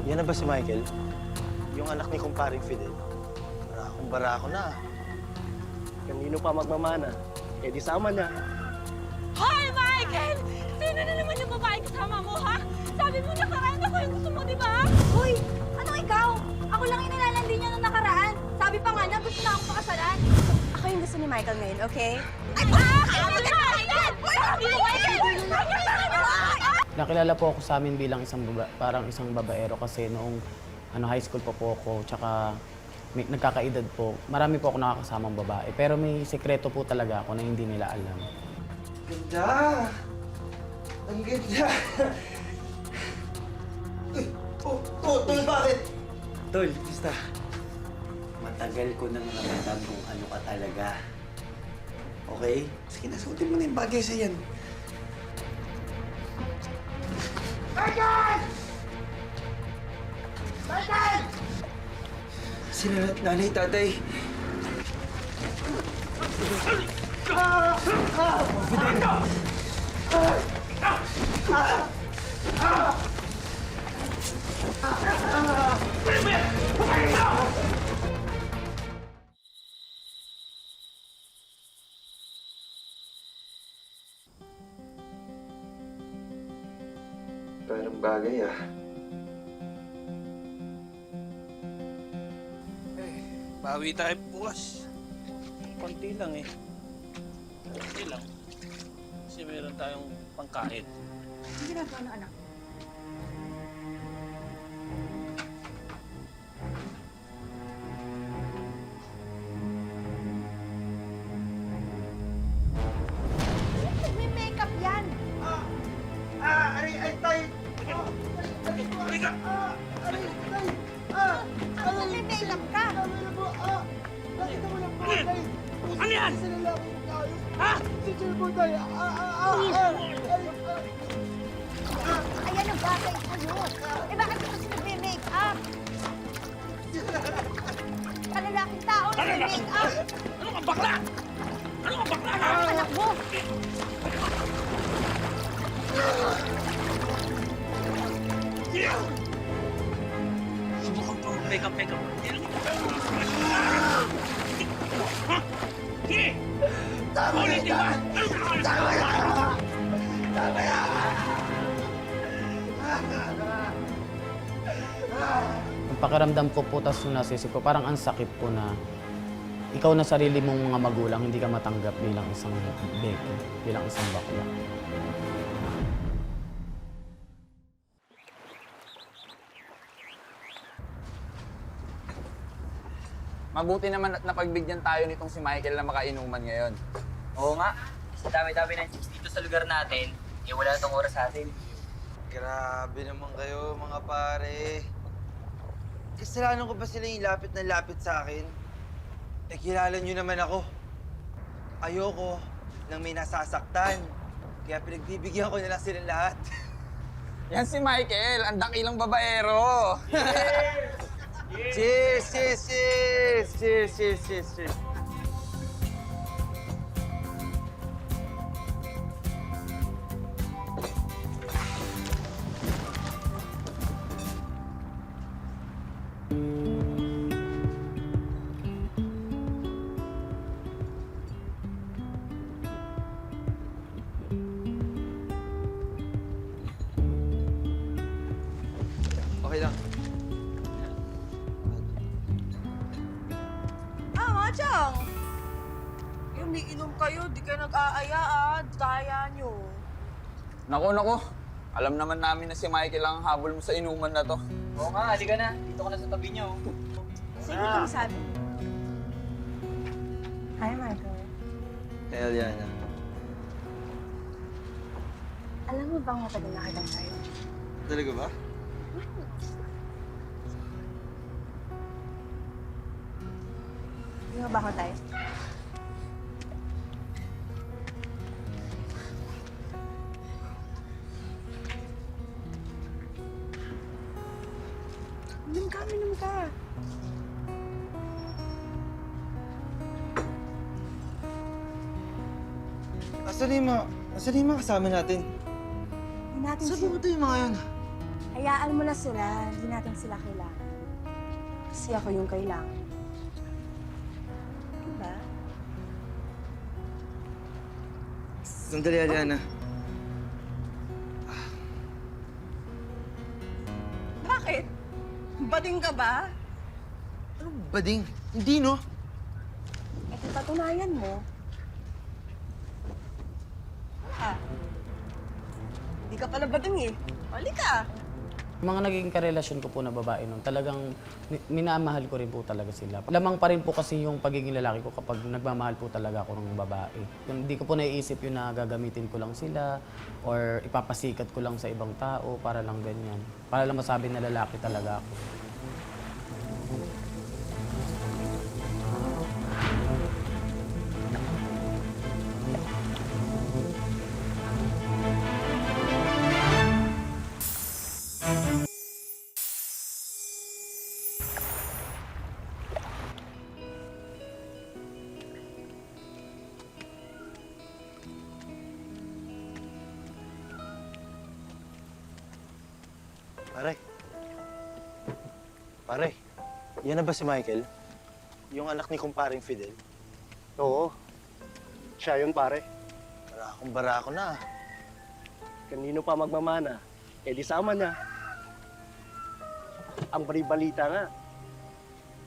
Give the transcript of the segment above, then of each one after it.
Yan na ba si Michael? Yung anak ni kumparing Fidel? Bara ako na. Kanino pa magmamana? Eh di sama niya. Hoy, Michael! Sino na naman yung babae kasama mo, ha? Sabi mo nakaraan ako yung gusto mo, di ba? Hoy! Anong ikaw? Ako lang yung nilalandi niya nung nakaraan. Sabi pa nga na gusto na akong pakasalan. Ako yung gusto ni Michael ngayon, okay? Ay, Michael! Nakilala po ako sa amin bilang parang isang babaero kasi noong high school pa po ako, tsaka nagkakaedad po. Marami po ako nakakasamang babae. Pero may sekreto po talaga ako na hindi nila alam. Ganda! Ang ganda! Tol, bakit? Tol, basta. Matagal ko nang namatag kung ano ka talaga. Okay? Sige, nasuotin mo na yung bagay sa yan. Michael! Michael! Sila nanay, tatay. Parang bagay ah. Bawi tayo bukas. Konti lang eh. Konti lang. Kasi meron tayong pangkain. Ang ginagawa ng anak. May makeup yan! Ay, tay! Halika! Aray, tay! Ano may makeup ka? Nakita mo lang po, tay! Ano yan? Isa na lang yung kaayos. Ha? Si Jelbo, tay! Ayan ang bagay sa'yo. Eh bakit ito si nagme-makeup? Kalalaking tao na nagme-makeup. Ano ka bakla? Ano ka bakla? Ang anak mo. Subukan pa mag-makeup. Ha? Sige! Tama na Ulitin ba? Tama na! Tama na! Ang pakiramdam ko po, tas yung nasisip ko, parang ang sakit po na ikaw na sarili mong mga magulang, hindi ka matanggap bilang isang beke, bilang isang bakla. Mabuti naman at napagbigyan tayo nitong si Michael na makainuman ngayon. Oo nga. Sa dami-dami ng chicks dito sa lugar natin, eh wala tong oras sa atin. Grabe naman kayo, mga pare. Kasalanan ko ba sila yung lapit na lapit sa akin? Eh, kilala nyo naman ako. Ayoko nang may nasasaktan. Kaya pinagbibigyan ko na lang silang lahat. Yan si Michael, ang dakilang babaero. Cheers! Cheers! Cheers! Cheers! Cheers! Cheers! Cheers! Okay lang. Machang! Yung umiinom kayo, di kayo nag-aaya daya nyo. Naku. Alam naman namin na si Michael ang habol mo sa inuman na to. Oo nga, halika na. Dito ka na sa tabi niyo. Sige, kung sabi. Hi, Michael. Hell, Yana. Alam mo bang matagal na kitang tayo? Talaga ba? Hindi mo ba ako tayo? Minum ka. Asan yung mga kasama natin? Hindi natin Saan pumunta yung mga yun? Hayaan mo na sila. Hindi natin sila kailangan. Kasi ako yung kailangan. Diba? Sandali, Aliana. Bakit? Bading ka ba? Ano bading? Hindi, no? Eh, kung patunayan mo. Hindi ka pala bading eh. Balik ka. Yung mga naging karelasyon ko po na babae nun, talagang minamahal ko rin po talaga sila. Lamang pa rin po kasi yung pagiging lalaki ko kapag nagmamahal po talaga ako ng babae. Hindi ko po naiisip yun na gagamitin ko lang sila or ipapasikat ko lang sa ibang tao para lang ganyan. Para lang masabi na lalaki talaga ako. Pare. Pare, yan na ba si Michael? Yung anak ni kumparing Fidel? Oo. Siya yun, pare. Barako na. Kanino pa magmamana? Eh di sama niya. Ang balibalita nga,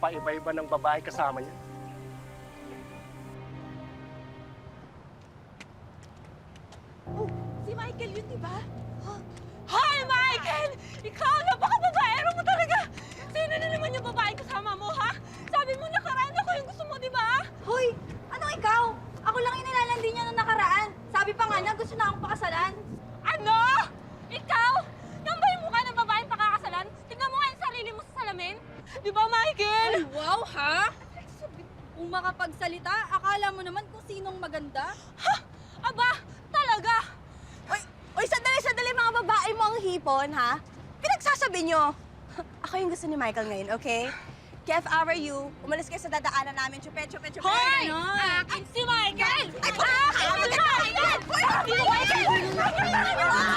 paiba-iba ng babae kasama niya. Oh, si Michael yun, di ba? Hi, Michael! Ikaw, napaka-babaero mo talaga! Sino na naman yung babae kasama mo, ha? Sabi mo nakaraan ako yung gusto mo, di ba? Hoy! Anong ikaw? Ako lang yung nilalandi niya nung nakaraan. Sabi pa nga niya, gusto na akong pakasalan. Ano? Ikaw? Yan ba yung mukha ng babaeng pakakasalan? Tingnan mo nga yung sarili mo sa salamin. Di ba, Michael? Ay, wow, ha? Kung makapagsalita, akala mo naman kung sinong maganda. Ha? Aba, talaga? Oy, sandali, mga babae mo ang hipon, ha? Pinagsasabi nyo. Ako yung gusto ni Michael ngayon, okay? Kaya if I were you, umalis kayo sa dadaanan namin, chupe. Hoy! Akin si Michael! Akin si Michael! Akin si Michael! Akin si Michael!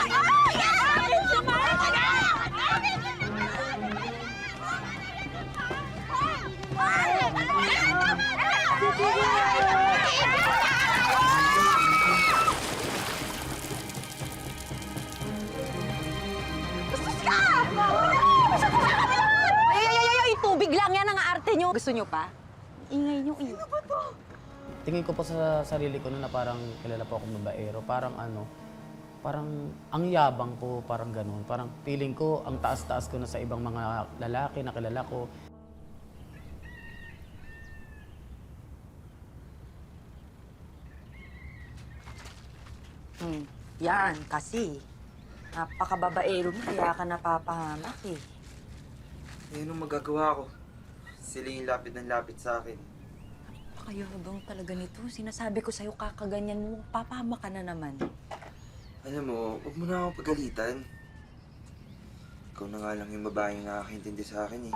Ay, tubig lang yan ang arte nyo. Gusto nyo pa? Ingay nyo, ingay. Tingin ko po sa sarili ko na parang kilala po akong babaero. Parang parang ang yabang ko, parang ganun. Parang feeling ko, ang taas-taas ko na sa ibang mga lalaki na kilala ko. Yan, kasi. Napakababaero mo, kaya ka napapahamak eh. Eh, anong magagawa ko? Sila yung lapit ng lapit sa akin. Napakayabang talaga nito. Sinasabi ko sa'yo, kakaganyan mo, papahamak ka na naman. Alam mo, huwag mo na akong pagalitan. Ikaw na nga lang yung babaeng nakakaintindi sa akin eh.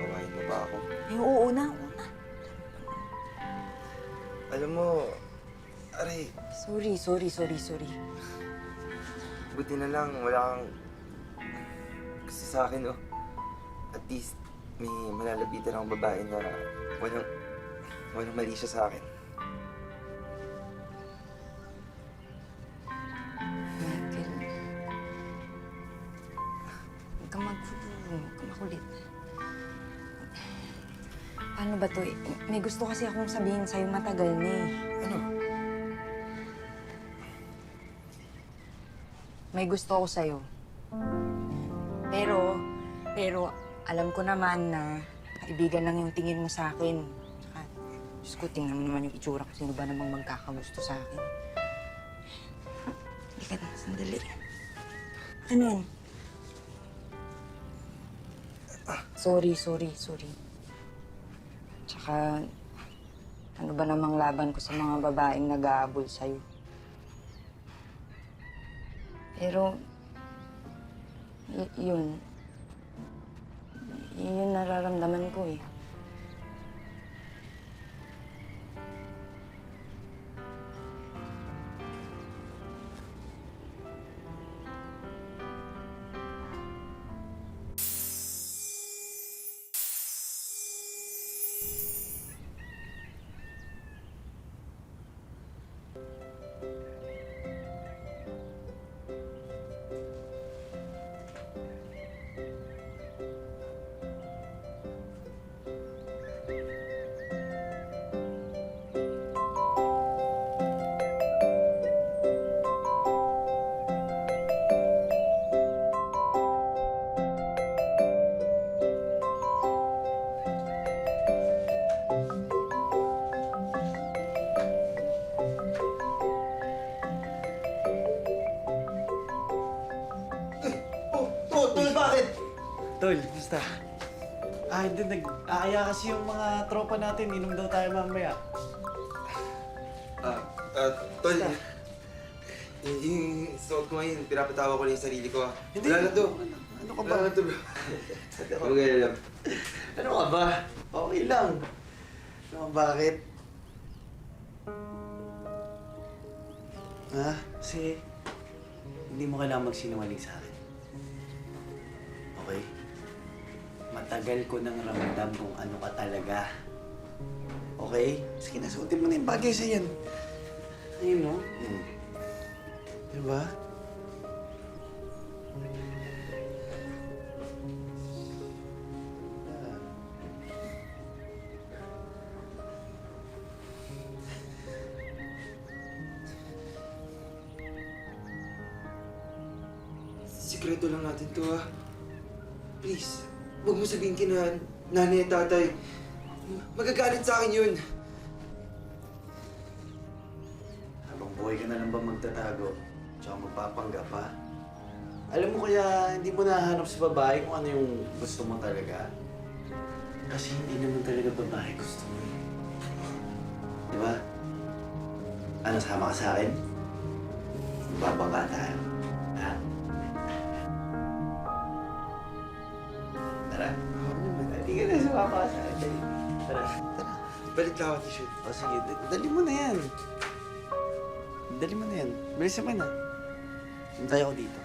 Bawain mo ba ako? Eh, oo na. Alam mo, aray, Sorry. buti na lang wala kang gusto sa akin, oh. At least, may malalapitan akong babae na walang mali siya sa akin. Michael. Huwag kang makulit. Paano ba to? May gusto kasi akong sabihin sa'yo matagal na eh. Ano? May gusto ako sa'yo. Pero, alam ko naman na kaibigan lang yung tingin mo sa akin. Saka, Diyos ko, tingnan mo naman yung itsura ko. Sino ba namang magkakagusto sa akin? Hindi ka na, sandali. Ano yan? Sorry. Tsaka, ano ba namang laban ko sa mga babaeng nag-aabol sa'yo? Pero, yun nararamdaman ko eh. Tol, basta. Hindi, nag-aaya kasi yung mga tropa natin. Inom daw tayo mamaya. Tol, yung suot ko ngayon, pinapatawa ko lang yung sarili ko. Hindi. Wala na to. Ano ka ba? Wala na to, bro. Huwag ka lang. Ano ka ba? Okay lang. Ano ka, bakit? Kasi hindi mo kailangan magsinungaling sa akin. Okay? Matagal ko nang ramdam kung ano ka talaga. Okay? Sige, nasuotin mo na yung bagay sa yan. Ayun, no? Diba? Sikreto lang natin to, ha? Please, huwag mo sabihin kina nanay at tatay. Magagalit sa akin yun. Habang buhay ka na lang ba magtatago? Tsaka magpapanggap, ha? Alam mo kaya hindi mo nahanap sa babae kung ano yung gusto mo talaga? Kasi hindi naman talaga babae gusto mo. Di ba? Ano, sama ka sa akin? Babangga tayo. Ha? Tara. Hindi ka na sumama ka sa akin. Dali. Tara. Tara. Balik lang ako, t-shirt. O sige, dali mo na yan. Dali mo na yan. Bilisan mo na. Hintay ako dito.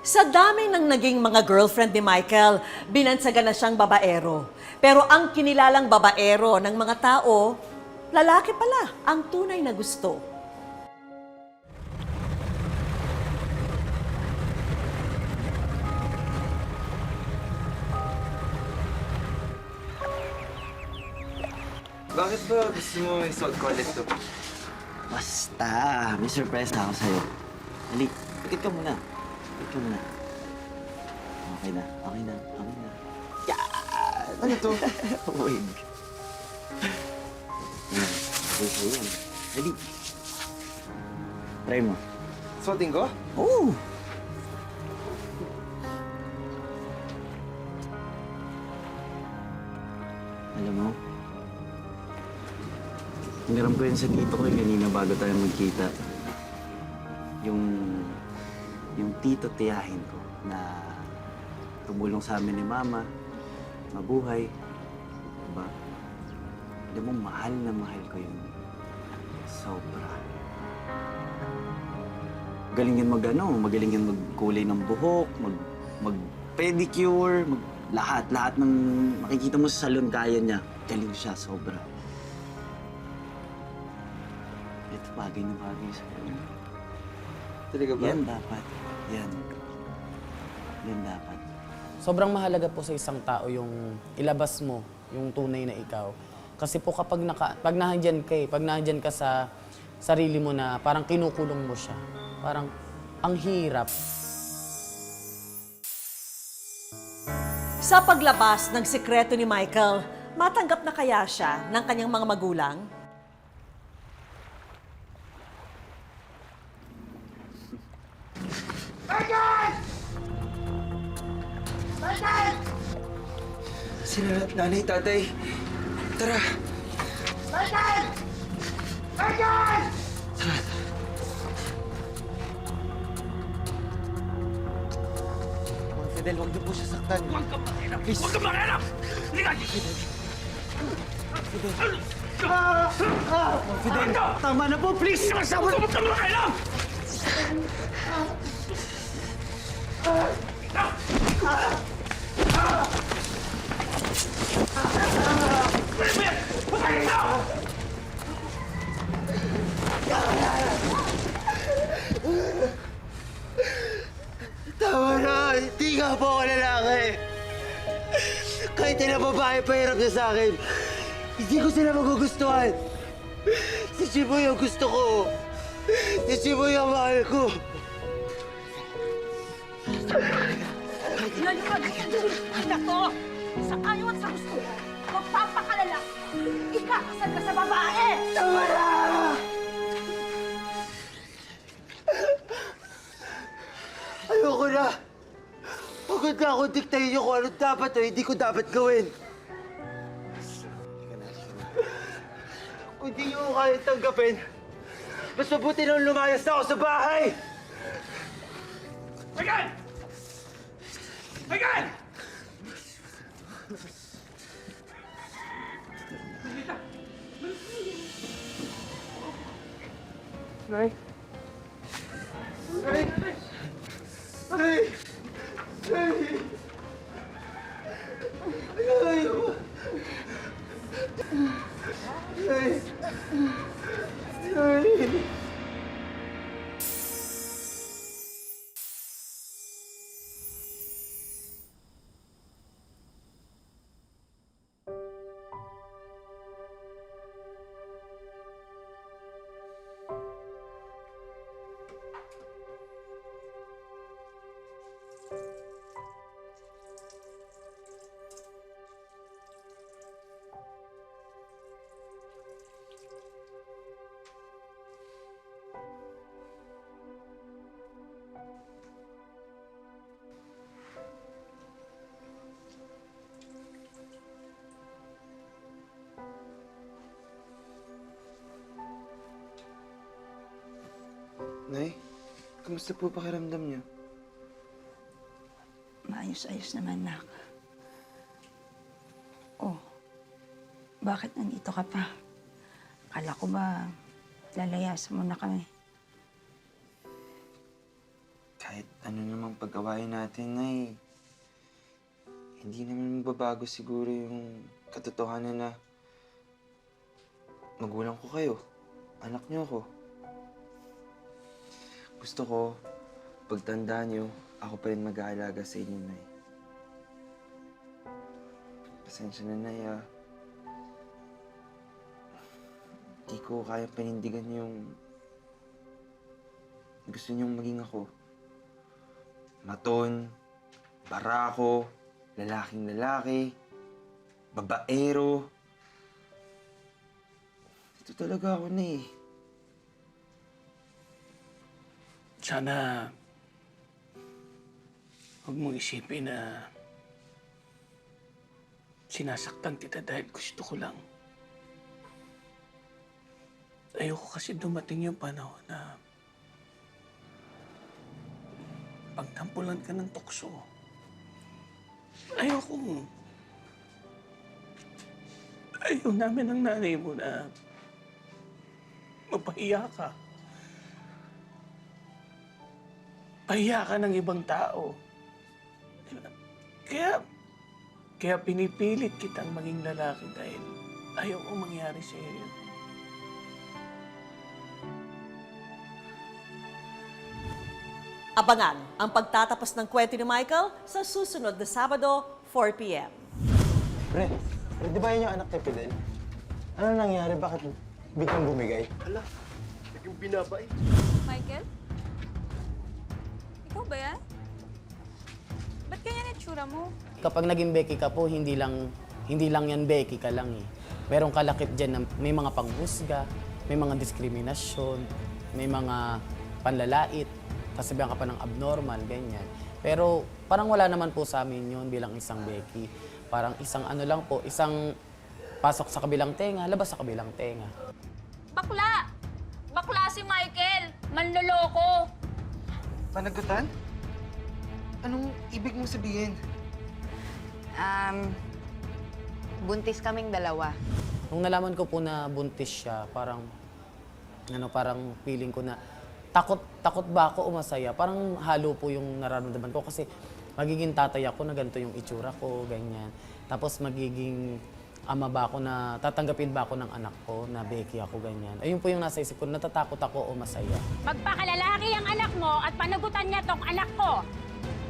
Sa dami ng naging mga girlfriend ni Michael, binansagan na siyang babaero. Pero ang kinilalang babaero ng mga tao, lalaki pala ang tunay na gusto. Bakit ba gusto mo isuot ko ulit to? Basta, may surprise na ako sa'yo. Dali, pikit ka muna. Pikit ka muna. Okay na, okay na, okay na. Yan! Ano to? Uwig. Yan, okay sa'yo yan. Dali. Try mo. Suotin ko? Oo! Alam mo, hiniram ko yun sa tito ko kanina bago tayo magkita. Yung tito tiyahin ko na tumulong sa amin ni Mama, mabuhay. Diba? Alam mo, mahal na mahal ko yun. Sobra. Magaling yan magaling yan magkulay ng buhok, mag-pedicure, lahat ng makikita mo sa salon kaya niya. Galing siya, sobra. Ito bagay na bagay sa'yo. Talaga ba? Yan dapat. Yan. Yan dapat. Sobrang mahalaga po sa isang tao yung ilabas mo, yung tunay na ikaw. Kasi po kapag pag nandiyan ka sa sarili mo na parang kinukulong mo siya, parang ang hirap. Sa paglabas ng sikreto ni Michael, matanggap na kaya siya ng kanyang mga magulang? Sila nanay, tatay. Tara. Mang Fidel, huwag niyo po siya saktan. Huwag ka makinap! Please! Huwag ka makinap! Mang Fidel, tama na po, please! Huwag ka makinap! Tama na! Hindi nga po ako lalaki! Kahit na babae pa hirap niya sa akin, hindi ko sila magugustuhan! Si Chiboy ang gusto ko! Si Chiboy ang mahal ko! Yan yung magkakadulog ko! Sa ayaw at sa gusto mo, magpapakalala! Ikakasal ka sa babae! Tama na! Ayoko na! Pagod na ako diktayin niyo kung ano dapat o hindi ko dapat gawin. Kung di niyo ko kaya tanggapin, mas mabuti nang lumayas na ako sa bahay! Michael! Michael! Nay? Nay! Nay! Nay! Nay! Nay! Nay! Nay, kamusta po pakiramdam niyo? Maayos-ayos naman, nak. Oh, bakit nandito ka pa? Akala ko ba lalayasan mo na kami? Kahit ano namang pag-awayan natin, Nay, hindi naman mababago siguro yung katotohanan na magulang ko kayo. Anak niyo ako. Gusto ko, pagtanda niyo, ako pa rin mag-aalaga sa inyo, Nay. Pasensya na, Nay, ah. Di ko kaya panindigan yung gusto niyong maging ako. Maton, barako, lalaking lalaki, babaero. Ito talaga ako, Nay. Sana huwag mong isipin na sinasaktan kita dahil gusto ko lang. Ayoko kasi dumating yung panahon na pagtampulan ka ng tukso. Ayoko. Ayaw namin ng nanay mo na mapahiya ka. Pahiya ka ng ibang tao. Kaya pinipilit kitang maging lalaki dahil ayaw ko mangyari sa iyo. Abangan ang pagtatapos ng kwento ni Michael sa susunod na Sabado, 4 p.m. Pre, di ba yun yung anak ni Fidel? Ano nangyari? Bakit biglang bumigay? Ala, naging binabay. Michael? Ikaw ba yan? Ba't ganyan itsura mo? Kapag naging Becky ka po, hindi lang yan Becky ka lang eh. Merong kalakip dyan na may mga panghusga, may mga diskriminasyon, may mga panlalait, kasabihan ka pa ng abnormal, ganyan. Pero parang wala naman po sa amin yun bilang isang Becky. Parang isang ano lang po, isang pasok sa kabilang tenga, labas sa kabilang tenga. Bakla! Bakla si Michael! Manloloko! Panagutan? Anong ibig mong sabihin? Buntis kaming dalawa. Nung nalaman ko po na buntis siya, parang feeling ko na takot ba ako o masaya? Parang halo po yung nararamdaman ko kasi magiging tatay ako na ganito yung itsura ko, ganyan. Tapos magiging ama ba ako na, tatanggapin ba ako ng anak ko na Becky ako, ganyan. Ayun po yung nasa isip ko, natatakot ako o masaya. Magpakalalaki ang anak mo at panagutan niya tong anak ko!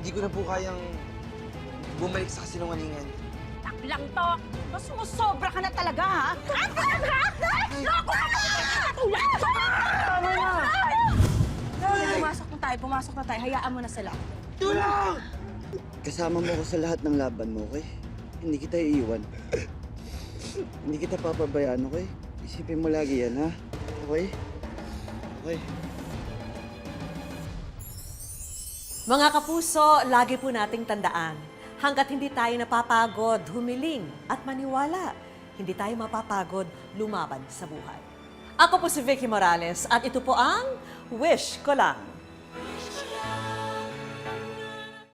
Hindi ko na po kayang bumalik sa kasinungalingan. Taklang to! Mas sobra ka na talaga, ha? At talaga! Loko ka! Tama na! Pumasok na tayo. Hayaan mo na sila. Tulong! Kasama mo ko sa lahat ng laban mo, okay? Hindi kita iiwan. Hindi kita papabayaan, okay? Isipin mo lagi yan, ha? Okay? Okay. Mga kapuso, lagi po nating tandaan, hanggat hindi tayo napapagod, humiling at maniwala, hindi tayo mapapagod lumaban sa buhay. Ako po si Vicky Morales at ito po ang Wish Ko Lang.